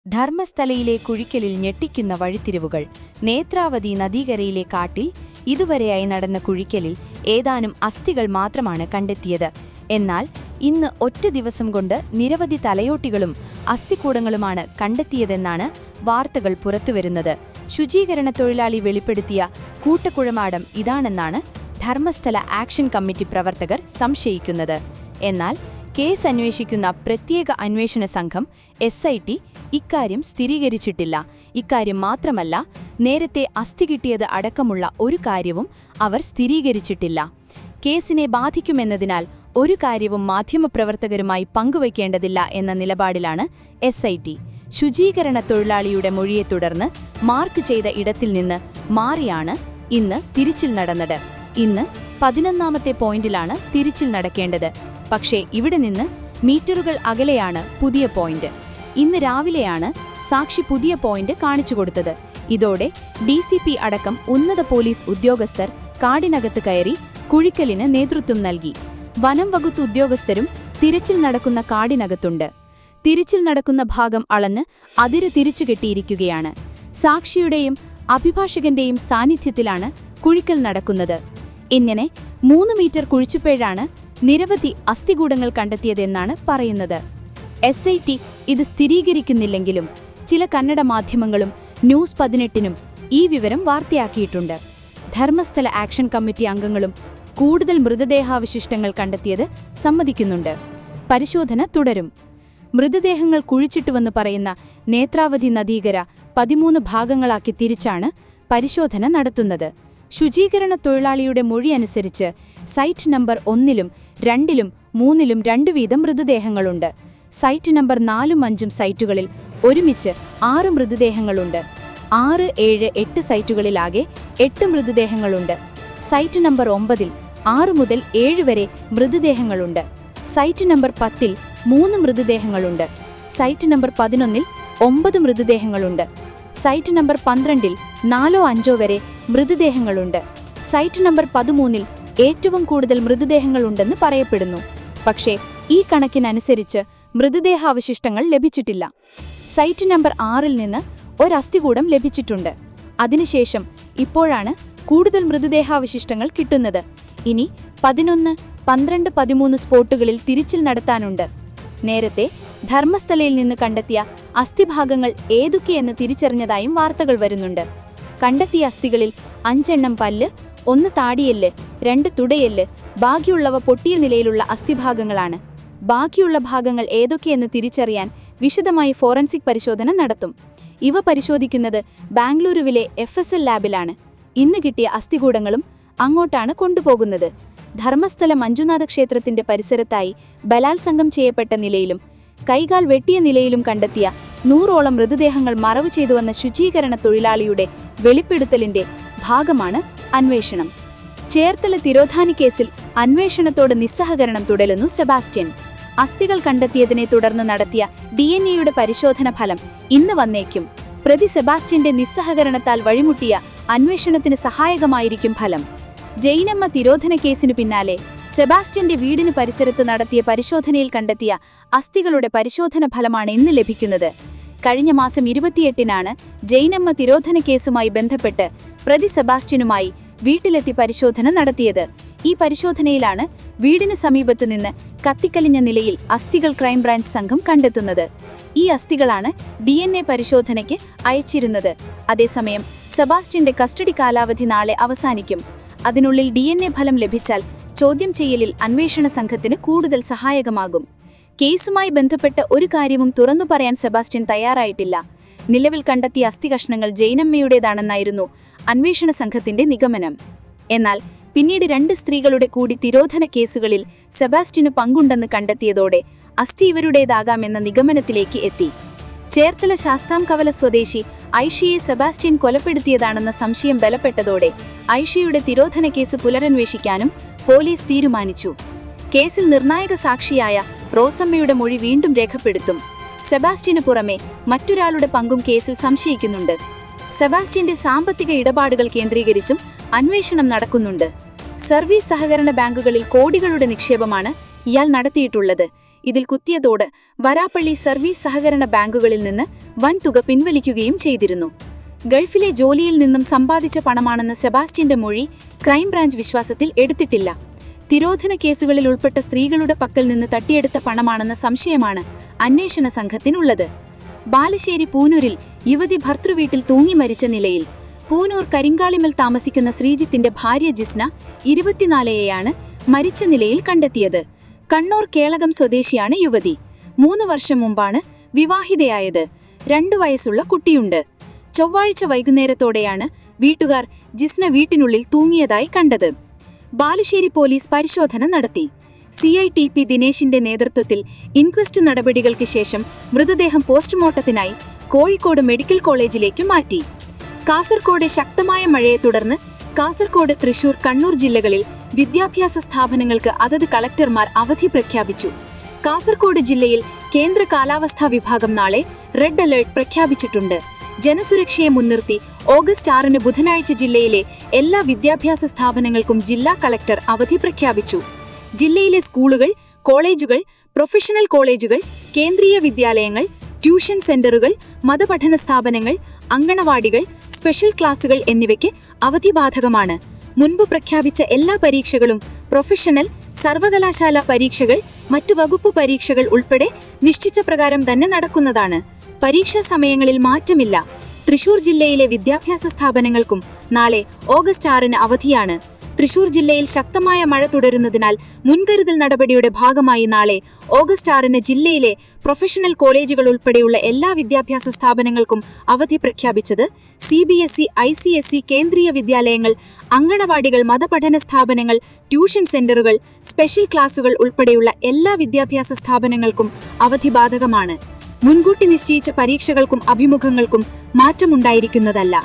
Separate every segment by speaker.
Speaker 1: ധർമ്മസ്ഥലയിലെ കുഴിക്കലിൽ ഞെട്ടിക്കുന്ന വഴിത്തിരിവുകൾ. നേത്രാവതി നദീകരയിലെ കാട്ടിൽ ഇതുവരെയായി നടന്ന കുഴിക്കലിൽ ഏതാനും അസ്ഥികൾ മാത്രമാണ് കണ്ടെത്തിയത്. എന്നാൽ ഇന്ന് ഒറ്റ ദിവസം കൊണ്ട് നിരവധി തലയോട്ടികളും അസ്ഥികൂടങ്ങളുമാണ് കണ്ടെത്തിയതെന്നാണ് വാർത്തകൾ പുറത്തുവരുന്നത്. ശുചീകരണ തൊഴിലാളി വെളിപ്പെടുത്തിയ കൂട്ടക്കുഴമാടം ഇതാണെന്നാണ് ധർമ്മസ്ഥല ആക്ഷൻ കമ്മിറ്റി പ്രവർത്തകർ സംശയിക്കുന്നത്. എന്നാൽ കേസ് അന്വേഷിക്കുന്ന പ്രത്യേക അന്വേഷണ സംഘം SIT ഇക്കാര്യം സ്ഥിരീകരിച്ചിട്ടില്ല. ഇക്കാര്യം മാത്രമല്ല, നേരത്തെ അസ്ഥി കിട്ടിയത് അടക്കമുള്ള ഒരു കാര്യവും അവർ സ്ഥിരീകരിച്ചിട്ടില്ല. കേസിനെ ബാധിക്കുമെന്നതിനാൽ ഒരു കാര്യവും മാധ്യമപ്രവർത്തകരുമായി പങ്കുവയ്ക്കേണ്ടതില്ല എന്ന നിലപാടിലാണ് SIT. ശുചീകരണ തൊഴിലാളിയുടെ മൊഴിയെ തുടർന്ന് മാർക്ക് ചെയ്ത ഇടത്തിൽ നിന്ന് മാറിയാണ് ഇന്ന് തിരിച്ചിൽ നടന്നത്. ഇന്ന് 11ാമത്തെ പോയിന്റിലാണ് തിരിച്ചിൽ നടക്കേണ്ടത്. പക്ഷേ ഇവിടെ നിന്ന് മീറ്ററുകൾ അകലെയാണ് പുതിയ പോയിന്റ്. ഇന്ന് രാവിലെയാണ് സാക്ഷി പുതിയ പോയിന്റ് കാണിച്ചുകൊടുത്തത്. ഇതോടെ DCP അടക്കം ഉന്നത പോലീസ് ഉദ്യോഗസ്ഥർ കാടിനകത്ത് കയറി കുഴിക്കലിന് നേതൃത്വം നൽകി. വനം വകുപ്പ് ഉദ്യോഗസ്ഥരും തിരച്ചിൽ നടക്കുന്ന കാടിനകത്തുണ്ട്. തിരിച്ചിൽ നടക്കുന്ന ഭാഗം അളന്ന് അതിര് തിരിച്ചുകെട്ടിയിരിക്കുകയാണ്. സാക്ഷിയുടെയും അഭിഭാഷകന്റെയും സാന്നിധ്യത്തിലാണ് കുഴിക്കൽ നടക്കുന്നത്. ഇങ്ങനെ 3 മീറ്റർ കുഴിച്ചുപോഴാണ് നിരവധി അസ്ഥികൂടങ്ങൾ കണ്ടെത്തിയതെന്നാണ് പറയുന്നത്. SIT ഇത് സ്ഥിരീകരിക്കുന്നില്ലെങ്കിലും ചില കന്നഡ മാധ്യമങ്ങളും ന്യൂസ് 18നും ഈ വിവരം വാർത്തയാക്കിയിട്ടുണ്ട്. ധർമ്മസ്ഥല ആക്ഷൻ കമ്മിറ്റി അംഗങ്ങളും കൂടുതൽ മൃതദേഹാവശിഷ്ടങ്ങൾ കണ്ടെത്തിയത് സമ്മതിക്കുന്നുണ്ട്. പരിശോധന തുടരും. മൃതദേഹങ്ങൾ കുഴിച്ചിട്ടുവെന്ന് പറയുന്ന നേത്രാവതി നദീകര 13 ഭാഗങ്ങളാക്കി തിരിച്ചാണ് പരിശോധന നടത്തുന്നത്. ശുചീകരണ തൊഴിലാളിയുടെ മൊഴി അനുസരിച്ച് സൈറ്റ് നമ്പർ 1ലും 2ലും 3ലും 2 വീതം മൃതദേഹങ്ങളുണ്ട്. സൈറ്റ് നമ്പർ 4ഉം 5ഉം സൈറ്റുകളിൽ ഒരുമിച്ച് 6 മൃതദേഹങ്ങളുണ്ട്. 6, 7, 8 സൈറ്റുകളിലാകെ 8 മൃതദേഹങ്ങളുണ്ട്. സൈറ്റ് നമ്പർ 9ൽ 6 മുതൽ 7 വരെ മൃതദേഹങ്ങളുണ്ട്. സൈറ്റ് നമ്പർ 10ൽ 3 മൃതദേഹങ്ങളുണ്ട്. സൈറ്റ് നമ്പർ 11ൽ 9 മൃതദേഹങ്ങളുണ്ട്. സൈറ്റ് നമ്പർ 12ൽ 4ഓ 5ഓ വരെ മൃതദേഹങ്ങളുണ്ട്. സൈറ്റ് നമ്പർ 13ൽ ഏറ്റവും കൂടുതൽ മൃതദേഹങ്ങളുണ്ടെന്ന് പറയപ്പെടുന്നു. പക്ഷേ ഈ കണക്കിനനുസരിച്ച് മൃതദേഹാവശിഷ്ടങ്ങൾ ലഭിച്ചിട്ടില്ല. സൈറ്റ് നമ്പർ 6ൽ നിന്ന് ഒരു അസ്ഥികൂടം ലഭിച്ചിട്ടുണ്ട്. അതിനുശേഷം ഇപ്പോഴാണ് കൂടുതൽ മൃതദേഹാവശിഷ്ടങ്ങൾ കിട്ടുന്നത്. ഇനി 11, 12, 13 സ്പോട്ടുകളിൽ തിരിച്ചിൽ നടത്താനുണ്ട്. നേരത്തെ ധർമ്മസ്ഥലയിൽ നിന്ന് കണ്ടെത്തിയ അസ്ഥിഭാഗങ്ങൾ ഏതൊക്കെയെന്ന് തിരിച്ചറിഞ്ഞതായും വാർത്തകൾ വരുന്നുണ്ട്. കണ്ടെത്തിയ അസ്ഥികളിൽ 5 എണ്ണം പല്ല്, 1 താടിയെല്ല്, 2 തുടയെല്ല്, ബാക്കിയുള്ളവ പൊട്ടിയ നിലയിലുള്ള അസ്ഥിഭാഗങ്ങളാണ്. ബാക്കിയുള്ള ഭാഗങ്ങൾ ഏതൊക്കെയെന്ന് തിരിച്ചറിയാൻ വിശദമായി ഫോറൻസിക് പരിശോധന നടത്തും. ഇവ പരിശോധിക്കുന്നത് ബാംഗ്ലൂരുവിലെ FSL ലാബിലാണ്. ഇന്ന് കിട്ടിയ അസ്ഥികൂടങ്ങളും അങ്ങോട്ടാണ് കൊണ്ടുപോകുന്നത്. ധർമ്മസ്ഥല മഞ്ജുനാഥ ക്ഷേത്രത്തിന്റെ പരിസരത്തായി ബലാത്സംഗം ചെയ്യപ്പെട്ട നിലയിലും കൈകാൽ വെട്ടിയ നിലയിലും കണ്ടെത്തിയ 100ഓളം മൃതദേഹങ്ങൾ മറവു ചെയ്തുവന്ന ശുചീകരണ തൊഴിലാളിയുടെ വെളിപ്പെടുത്തലിന്റെ ഭാഗമാണ് അന്വേഷണം. ചേർത്തല തിരോധാനി കേസിൽ അന്വേഷണത്തോട് നിസ്സഹകരണം തുടരുന്നു സെബാസ്റ്റ്യൻ. അസ്ഥികൾ കണ്ടെത്തിയതിനെ തുടർന്ന് നടത്തിയ DNA പരിശോധന ഫലം ഇന്ന് വന്നേക്കും. പ്രതി സെബാസ്റ്റ്യന്റെ നിസ്സഹകരണത്താൽ വഴിമുട്ടിയ അന്വേഷണത്തിന് സഹായകമായിരിക്കും ഫലം. ജൈനമ്മ തിരോധന കേസിനു പിന്നാലെ സെബാസ്റ്റ്യന്റെ വീടിന് പരിസരത്ത് നടത്തിയ പരിശോധനയിൽ കണ്ടെത്തിയ അസ്ഥികളുടെ പരിശോധന ഫലമാണ് ഇന്ന് ലഭിക്കുന്നത്. കഴിഞ്ഞ മാസം 28-നാണ് ജൈനമ്മ തിരോധന കേസുമായി ബന്ധപ്പെട്ട് പ്രതി സെബാസ്റ്റ്യനുമായി വീട്ടിലെത്തി പരിശോധന നടത്തിയത്. ഈ പരിശോധനയിലാണ് വീടിന് സമീപത്തു നിന്ന് കത്തിക്കലിഞ്ഞ നിലയിൽ അസ്ഥികൾ ക്രൈംബ്രാഞ്ച് സംഘം കണ്ടെത്തുന്നത്. ഈ അസ്ഥികളാണ് DNA പരിശോധനയ്ക്ക് അയച്ചിരുന്നത്. അതേസമയം സെബാസ്റ്റ്യന്റെ കസ്റ്റഡി കാലാവധി നാളെ അവസാനിക്കും. അതിനുള്ളിൽ DNA ഫലം ലഭിച്ചാൽ ചോദ്യം ചെയ്യലിൽ അന്വേഷണ സംഘത്തിന് കൂടുതൽ സഹായകമാകും. കേസുമായി ബന്ധപ്പെട്ട് ഒരു കാര്യവും തുറന്നു പറയാൻ സെബാസ്റ്റ്യൻ തയ്യാറായിട്ടില്ല. നിലവിൽ കണ്ടെത്തിയ അസ്ഥികഷ്ണങ്ങൾ ജൈനമ്മയുടേതാണെന്നായിരുന്നു അന്വേഷണ സംഘത്തിന്റെ നിഗമനം. എന്നാൽ പിന്നീട് 2 സ്ത്രീകളുടെ കൂടി തിരോധന കേസുകളിൽ സെബാസ്റ്റ്യന് പങ്കുണ്ടെന്ന് കണ്ടെത്തിയതോടെ അസ്ഥി ഇവരുടേതാകാമെന്ന നിഗമനത്തിലേക്ക് എത്തി. ചേർത്തല ശാസ്താംകവല സ്വദേശി ഐഷയെ സെബാസ്റ്റ്യൻ കൊലപ്പെടുത്തിയതാണെന്ന സംശയം ബലപ്പെട്ടതോടെ ഐഷയുടെ തിരോധന കേസ് പുനരന്വേഷിക്കാനും പോലീസ് തീരുമാനിച്ചു. കേസിൽ നിർണായക സാക്ഷിയായ റോസമ്മയുടെ മൊഴി വീണ്ടും രേഖപ്പെടുത്തും. സെബാസ്റ്റ്യന് പുറമെ മറ്റൊരാളുടെ പങ്കും കേസിൽ സംശയിക്കുന്നുണ്ട്. സെബാസ്റ്റ്യന്റെ സാമ്പത്തിക ഇടപാടുകൾ കേന്ദ്രീകരിച്ചും അന്വേഷണം നടക്കുന്നുണ്ട്. സർവീസ് സഹകരണ ബാങ്കുകളിൽ കോടികളുടെ നിക്ഷേപമാണ് ഇയാൾ നടത്തിയിട്ടുള്ളത്. ഇതിൽ കുത്തിയതോട് വരാപ്പള്ളി സർവീസ് സഹകരണ ബാങ്കുകളിൽ നിന്ന് വൻതുക പിൻവലിക്കുകയും ചെയ്തിരുന്നു. ഗൾഫിലെ ജോലിയിൽ നിന്നും സമ്പാദിച്ച പണമാണെന്ന സെബാസ്റ്റ്യന്റെ മൊഴി ക്രൈംബ്രാഞ്ച് വിശ്വാസത്തിൽ എടുത്തിട്ടില്ല. തിരോധന കേസുകളിൽ ഉൾപ്പെട്ട സ്ത്രീകളുടെ പക്കൽ നിന്ന് തട്ടിയെടുത്ത പണമാണെന്ന സംശയമാണ് അന്വേഷണ സംഘത്തിനുള്ളത്. ബാലുശ്ശേരി പൂനൂരിൽ യുവതി ഭർതൃവീട്ടിൽ തൂങ്ങി മരിച്ച നിലയിൽ. പൂനൂർ കരിങ്കാളിമൽ താമസിക്കുന്ന ശ്രീജിത്തിന്റെ ഭാര്യ ജിസ്ന 24യെയാണ് മരിച്ച നിലയിൽ കണ്ടെത്തിയത്. കണ്ണൂർ കേളകം സ്വദേശിയാണ് യുവതി. 3 വർഷം മുമ്പാണ് വിവാഹിതയായത്. 2 വയസ്സുള്ള കുട്ടിയുണ്ട്. ചൊവ്വാഴ്ച വൈകുന്നേരത്തോടെയാണ് വീട്ടുകാർ ജിസ്ന വീട്ടിനുള്ളിൽ തൂങ്ങിയതായി കണ്ടത്. ബാലുശ്ശേരി പോലീസ് പരിശോധന നടത്തി. CITP ദിനേശിന്റെ നേതൃത്വത്തിൽ ഇൻക്വസ്റ്റ് നടപടികൾക്ക് ശേഷം മൃതദേഹം പോസ്റ്റ്മോർട്ടത്തിനായി കോഴിക്കോട് മെഡിക്കൽ കോളേജിലേക്ക് മാറ്റി. കാസർകോട് ശക്തമായ മഴയെ തുടർന്ന് കാസർകോട്, തൃശൂർ, കണ്ണൂർ ജില്ലകളിൽ വിദ്യാഭ്യാസ സ്ഥാപനങ്ങൾക്ക് അതത് കളക്ടർമാർ അവധി പ്രഖ്യാപിച്ചു. കാസർകോട് ജില്ലയിൽ കേന്ദ്ര കാലാവസ്ഥാ വിഭാഗം നാളെ റെഡ് അലേർട്ട് പ്രഖ്യാപിച്ചിട്ടുണ്ട്. ജനസുരക്ഷയെ മുൻനിർത്തി ഓഗസ്റ്റ് 6 ബുധനാഴ്ച ജില്ലയിലെ എല്ലാ വിദ്യാഭ്യാസ സ്ഥാപനങ്ങൾക്കും ജില്ലാ കളക്ടർ അവധി പ്രഖ്യാപിച്ചു. ജില്ലയിലെ സ്കൂളുകൾ, കോളേജുകൾ, പ്രൊഫഷണൽ കോളേജുകൾ, കേന്ദ്രീയ വിദ്യാലയങ്ങൾ, ട്യൂഷൻ സെന്ററുകൾ, മതപഠന സ്ഥാപനങ്ങൾ, അങ്കണവാടികൾ, സ്പെഷ്യൽ ക്ലാസുകൾ എന്നിവയ്ക്ക് അവധി ബാധകമാണ്. മുൻപ് പ്രഖ്യാപിച്ച എല്ലാ പരീക്ഷകളും, പ്രൊഫഷണൽ, സർവകലാശാല പരീക്ഷകൾ, മറ്റു വകുപ്പ് പരീക്ഷകൾ ഉൾപ്പെടെ നിശ്ചിച്ച പ്രകാരം തന്നെ നടക്കുന്നതാണ്. പരീക്ഷാ സമയങ്ങളിൽ മാറ്റമില്ല. തൃശൂർ ജില്ലയിലെ വിദ്യാഭ്യാസ സ്ഥാപനങ്ങൾക്കും നാളെ ഓഗസ്റ്റ് 6 അവധിയാണ്. തൃശൂർ ജില്ലയിൽ ശക്തമായ മഴ തുടരുന്നതിനാൽ മുൻകരുതൽ നടപടിയുടെ ഭാഗമായി നാളെ ഓഗസ്റ്റ് 6 ജില്ലയിലെ പ്രൊഫഷണൽ കോളേജുകൾ ഉൾപ്പെടെയുള്ള എല്ലാ വിദ്യാഭ്യാസ സ്ഥാപനങ്ങൾക്കും അവധി പ്രഖ്യാപിച്ചത്. CBSE, ICSE, കേന്ദ്രീയ വിദ്യാലയങ്ങൾ, അങ്കണവാടികൾ, മതപഠന സ്ഥാപനങ്ങൾ, ട്യൂഷൻ സെന്ററുകൾ, സ്പെഷ്യൽ ക്ലാസുകൾ ഉൾപ്പെടെയുള്ള എല്ലാ വിദ്യാഭ്യാസ സ്ഥാപനങ്ങൾക്കും അവധി ബാധകമാണ്. മുൻകൂട്ടി നിശ്ചയിച്ച പരീക്ഷകൾക്കും അഭിമുഖങ്ങൾക്കും മാറ്റമുണ്ടായിരിക്കുന്നതല്ല.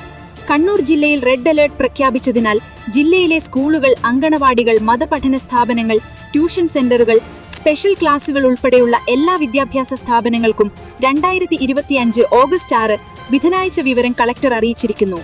Speaker 1: കണ്ണൂർ ജില്ലയിൽ റെഡ് അലേർട്ട് പ്രഖ്യാപിച്ചതിനാൽ ജില്ലയിലെ സ്കൂളുകൾ, അങ്കണവാടികൾ, മതപഠന സ്ഥാപനങ്ങൾ, ട്യൂഷൻ സെന്ററുകൾ, സ്പെഷ്യൽ ക്ലാസുകൾ ഉൾപ്പെടെയുള്ള എല്ലാ വിദ്യാഭ്യാസ സ്ഥാപനങ്ങൾക്കും 2025 ഓഗസ്റ്റ് 6 ബുധനാഴ്ച വിവരം കളക്ടർ അറിയിച്ചിരിക്കുന്നു.